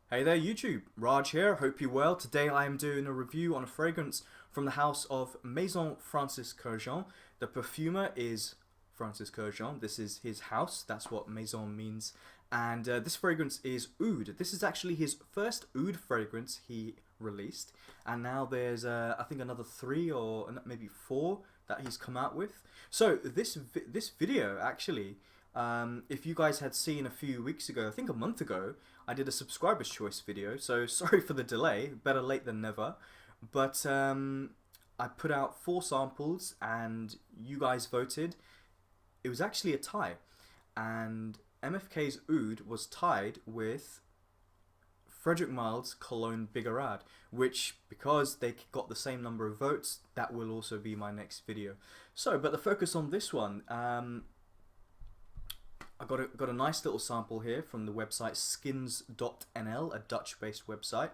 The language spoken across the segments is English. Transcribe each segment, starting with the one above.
Hey there YouTube, Raj here, hope you're well. Today I am doing a review on a fragrance from the house of Maison Francis Kurkdjian. The perfumer is Francis Kurkdjian, this is his house, that's what Maison means. And this fragrance is Oud. This is actually his first Oud fragrance he released. And now there's I think another 3 or maybe 4 that he's come out with. So this video actually, if you guys had seen a few weeks ago, I think a month ago, I did a subscriber's choice video, so sorry for the delay, better late than never. But I put out 4 samples and you guys voted. It was actually a tie. And MFK's Oud was tied with Frederick Mild's Cologne Bigarade, which, because they got the same number of votes, that will also be my next video. So, but the focus on this one, I got a nice little sample here from the website skins.nl, a Dutch-based website.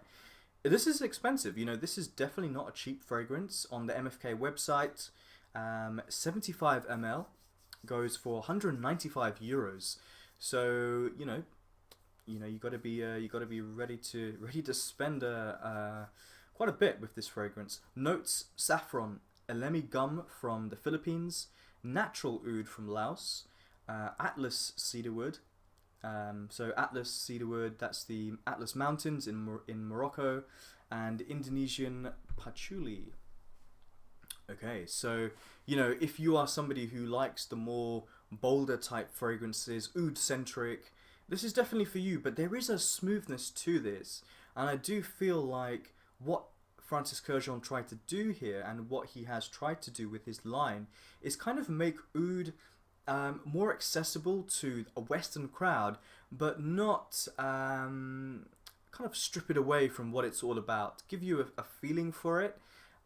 This is expensive, you know, this is definitely not a cheap fragrance. On the MFK website, 75 ml goes for 195 euros. So, you got to be ready to spend quite a bit with this fragrance. Notes: saffron, elemi gum from the Philippines, natural oud from Laos, Atlas cedarwood. So Atlas cedarwood, that's the Atlas Mountains in Morocco, and Indonesian patchouli. Okay, so if you are somebody who likes the more bolder type fragrances, oud centric, this is definitely for you. But there is a smoothness to this, and I do feel like what Francis Kurkdjian tried to do here, and what he has tried to do with his line, is kind of make oud more accessible to a Western crowd, but not kind of strip it away from what it's all about. Give you a feeling for it,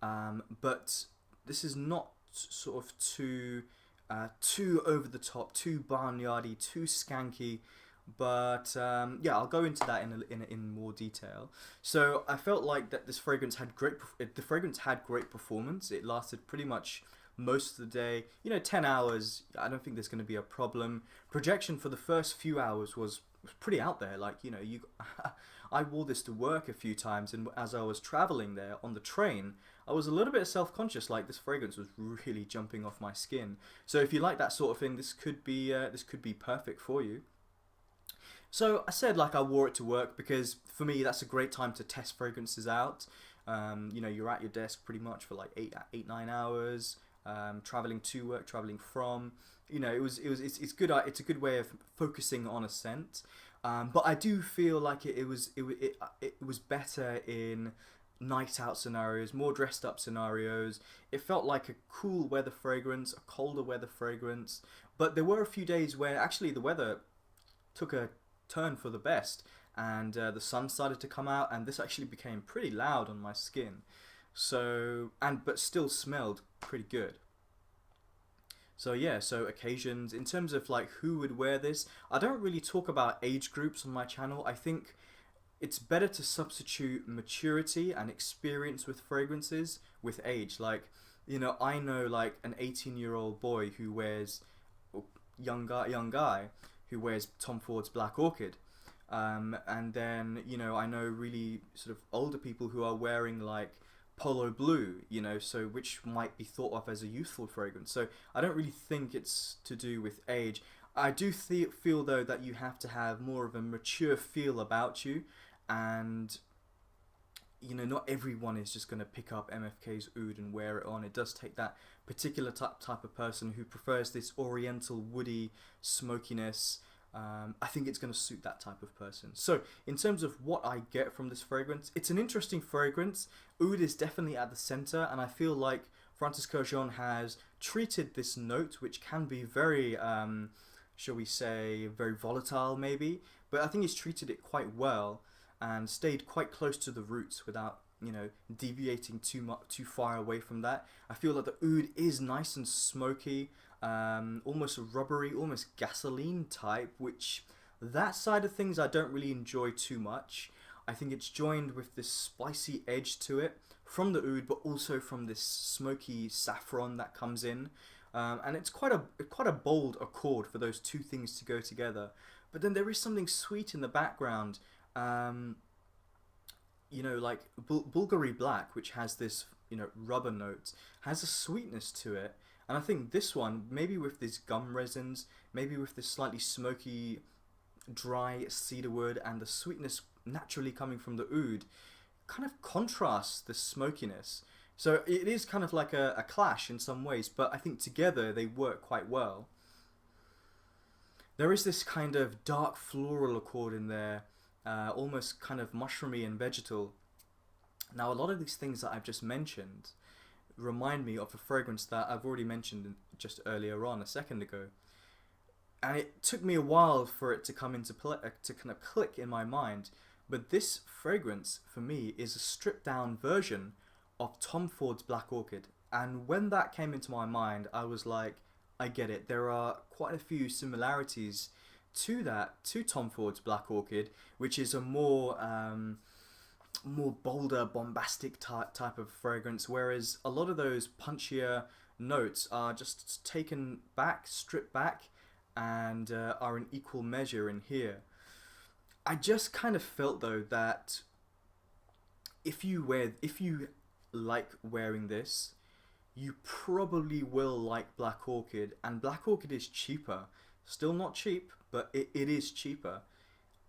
but this is not sort of too over the top, too barnyardy, too skanky. But yeah, I'll go into that in more detail. So I felt like that this fragrance had the fragrance had great performance. It lasted pretty much most of the day, 10 hours. I don't think there's going to be a problem. Projection for the first few hours was pretty out there. Like, I wore this to work a few times, and as I was traveling there on the train, I was a little bit self-conscious, like this fragrance was really jumping off my skin. So if you like that sort of thing, this could be perfect for you. So I said, like, I wore it to work because for me that's a great time to test fragrances out. You're at your desk pretty much for like 9 hours. Traveling to work, traveling from, it's good. It's a good way of focusing on a scent. But I do feel like it was better in night out scenarios, more dressed up scenarios. It felt like a cool weather fragrance, a colder weather fragrance. But there were a few days where actually the weather took a turn for the best, and the sun started to come out, and this actually became pretty loud on my skin. So, but still smelled pretty good. So yeah, so occasions, in terms of like who would wear this, I don't really talk about age groups on my channel. I think it's better to substitute maturity and experience with fragrances with age. Like, I know like an 18-year-old boy who wears, or young guy who wears Tom Ford's Black Orchid. And then, I know really sort of older people who are wearing like Polo Blue, so which might be thought of as a youthful fragrance. So I don't really think it's to do with age. I do feel though that you have to have more of a mature feel about you, and not everyone is just going to pick up MFK's Oud and wear it on. It does take that particular type of person who prefers this oriental woody smokiness. I think it's going to suit that type of person. So in terms of what I get from this fragrance, it's an interesting fragrance. Oud is definitely at the center, and I feel like Francis Kurkdjian has treated this note, which can be very, shall we say, very volatile maybe, but I think he's treated it quite well and stayed quite close to the roots without deviating too far away from that. I feel like the oud is nice and smoky, almost rubbery, almost gasoline type, which that side of things I don't really enjoy too much. I think it's joined with this spicy edge to it from the oud, but also from this smoky saffron that comes in, and it's quite a bold accord for those two things to go together. But then there is something sweet in the background. you know, like Bulgari Black, which has this, you know, rubber note, has a sweetness to it. And I think this one, maybe with these gum resins, maybe with this slightly smoky, dry cedar wood and the sweetness naturally coming from the oud, kind of contrasts the smokiness. So it is kind of like a clash in some ways, but I think together they work quite well. There is this kind of dark floral accord in there, almost kind of mushroomy and vegetal. Now, a lot of these things that I've just mentioned remind me of a fragrance that I've already mentioned just earlier on, a second ago. And it took me a while for it to come into play, to kind of click in my mind. But this fragrance, for me, is a stripped down version of Tom Ford's Black Orchid. And when that came into my mind, I was like, I get it. There are quite a few similarities to that, to Tom Ford's Black Orchid, which is a more bolder, bombastic type of fragrance, whereas a lot of those punchier notes are just taken back, stripped back, and are in equal measure in here. I just kind of felt though that if you like wearing this, you probably will like Black Orchid, and Black Orchid is cheaper. Still not cheap, but it is cheaper.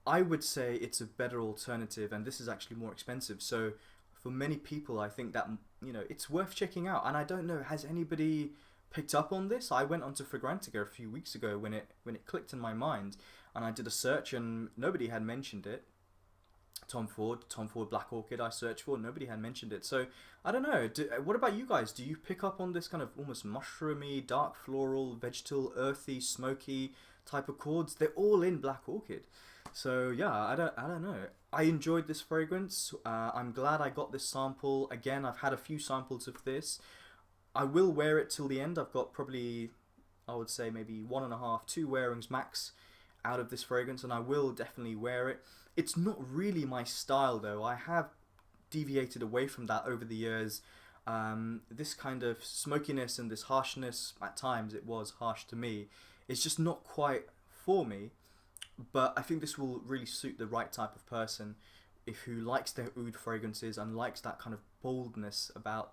I would say it's a better alternative, and this is actually more expensive. So for many people, I think that, you know, it's worth checking out. And I don't know, has anybody picked up on this? I went onto Fragrantica a few weeks ago when it clicked in my mind, and I did a search, and nobody had mentioned it. Tom Ford Black Orchid I searched for, nobody had mentioned it. So I don't know, what about you guys? Do you pick up on this kind of almost mushroomy, dark floral, vegetal, earthy, smoky type of chords? They're all in Black Orchid. So yeah, I don't know. I enjoyed this fragrance. I'm glad I got this sample. Again, I've had a few samples of this. I will wear it till the end. I've got probably, I would say maybe 1.5, 2 wearings max out of this fragrance, and I will definitely wear it. It's not really my style though. I have deviated away from that over the years. This kind of smokiness and this harshness, at times it was harsh to me, it's just not quite for me. But I think this will really suit the right type of person who likes their oud fragrances and likes that kind of boldness about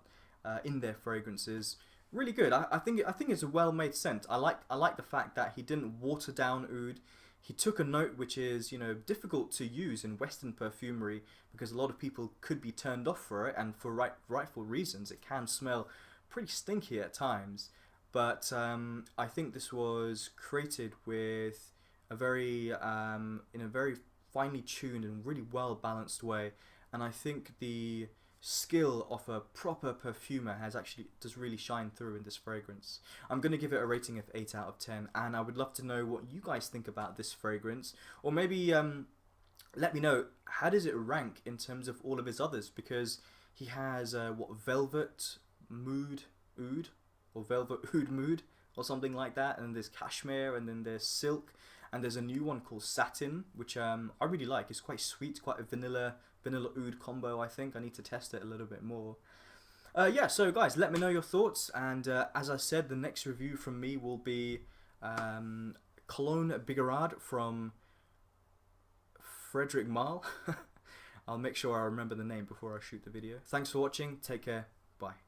in their fragrances. Really good. I think it's a well-made scent. I like the fact that he didn't water down oud. He took a note which is, you know, difficult to use in Western perfumery because a lot of people could be turned off for it, and for rightful reasons. It can smell pretty stinky at times, but I think this was created with a very in a very finely tuned and really well balanced way, and I think the skill of a proper perfumer does really shine through in this fragrance. I'm going to give it a rating of 8 out of 10, and I would love to know what you guys think about this fragrance, or maybe let me know, how does it rank in terms of all of his others, because he has velvet mood oud, or velvet oud mood, or something like that, and there's cashmere, and then there's silk, and there's a new one called satin, which I really like. It's quite sweet, quite a vanilla oud combo. I think I need to test it a little bit more. Yeah, so guys, let me know your thoughts, and as I said, the next review from me will be Cologne Bigarade from Frederick Malle. I'll make sure I remember the name before I shoot the video. Thanks for watching, take care, bye.